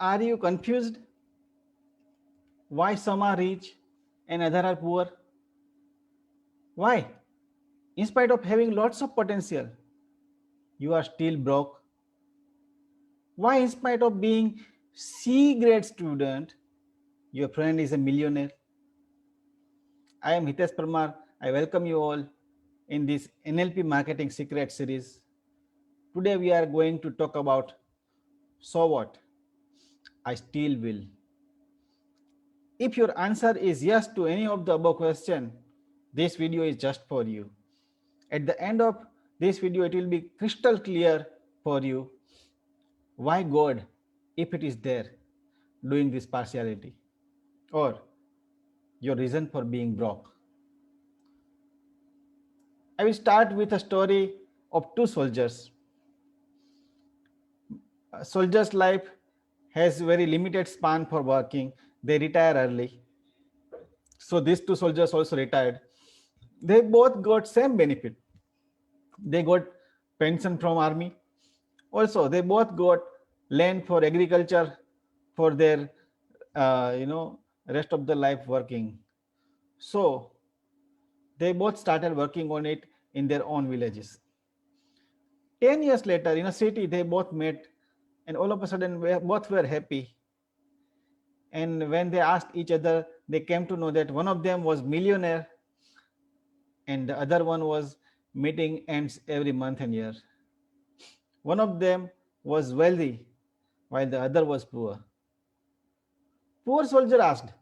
Are you confused? Why some are rich and others are poor? Why? In spite of having lots of potential, you are still broke. Why, in spite of being C grade student, your friend is a millionaire? I am Hitesh Parmar. I welcome you all in this NLP Marketing Secret series. Today we are going to talk about so what? I still will. If your answer is yes to any of the above question, this video is just for you. At the end of this video, it will be crystal clear for you why God, if it is there, doing this partiality, or your reason for being broke. I will start with a story of two soldiers. A soldier's life has very limited span for working. They retire early. So these two soldiers also retired. They both got same benefit. They got pension from army. Also, they both got land for agriculture for their rest of the life working. So they both started working on it in their own villages. 10 years later, in a city, they both met, and all of a sudden, both were happy. And when they asked each other, they came to know that one of them was millionaire and the other one was meeting ends every month and year. One of them was wealthy while the other was poor. Poor soldier asked,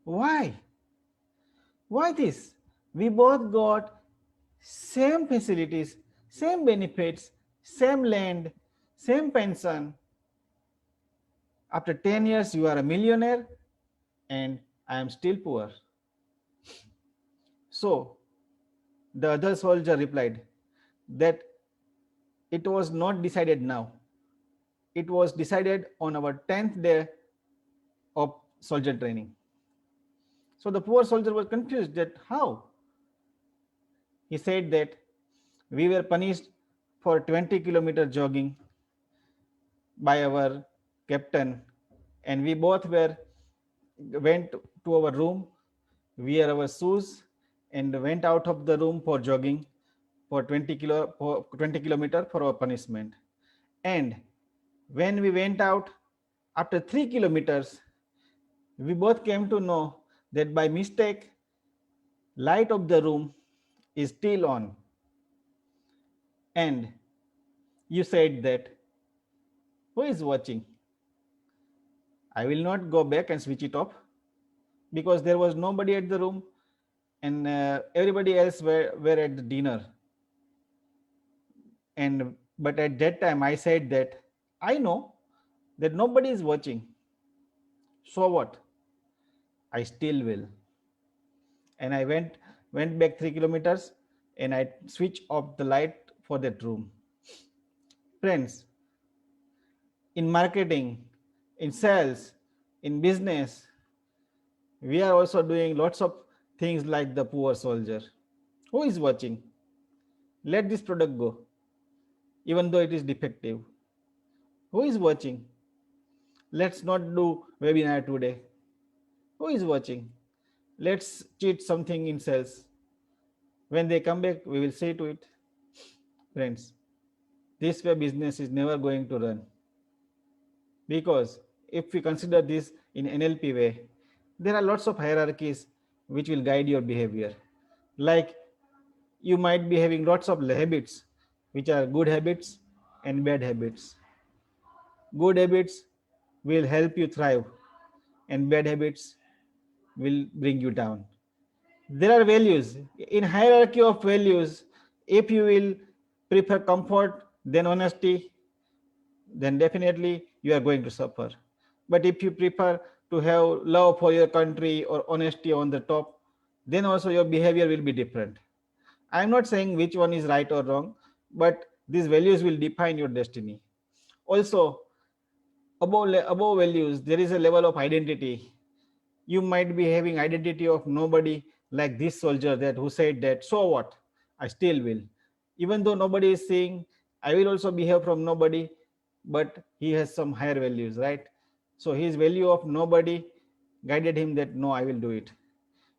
Why? Why this? We both got same facilities, same benefits, same land, same pension. After 10 years, you are a millionaire and I am still poor. So the other soldier replied that it was not decided now. It was decided on our 10th day of soldier training. So the poor soldier was confused that how? He said that we were punished for 20-kilometer jogging by our captain, and we both went to our room, wear our shoes, and went out of the room for jogging for 20 kilometer for our punishment. And when we went out after 3 kilometers, we both came to know that by mistake, light of the room is still on. And you said that, who is watching? I will not go back and switch it off because there was nobody at the room and everybody else were at the dinner. And but at that time I said that I know that nobody is watching. So what? I still will. And I went back 3 kilometers and I switched off the light for that room. Friends, in marketing, in sales, in business, we are also doing lots of things like the poor soldier. Who is watching? Let this product go, even though it is defective. Who is watching? Let's not do webinar today. Who is watching? Let's cheat something in sales. When they come back, we will say to it, friends, this way business is never going to run. Because if we consider this in NLP way, there are lots of hierarchies which will guide your behavior. Like you might be having lots of habits, which are good habits and bad habits. Good habits will help you thrive, and bad habits will bring you down. There are values. In hierarchy of values, if you will prefer comfort than honesty, then definitely you are going to suffer. But if you prefer to have love for your country or honesty on the top, then also your behavior will be different. I'm not saying which one is right or wrong, but these values will define your destiny. Also, above values, there is a level of identity. You might be having identity of nobody, like this soldier that who said that, so what? I still will. Even though nobody is saying, I will also behave from nobody, but he has some higher values, right? So his value of nobody guided him that no, I will do it.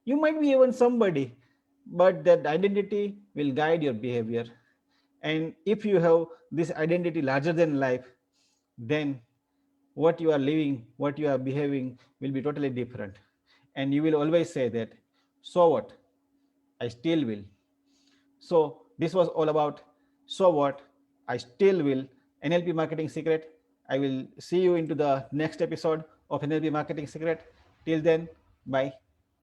You might be even somebody, but that identity will guide your behavior. And if you have this identity larger than life, then what you are living, what you are behaving will be totally different. And you will always say that, so what, I still will. So this was all about so what, I still will, NLP Marketing Secret. I will see you into the next episode of NLP Marketing Secret. Till then, bye.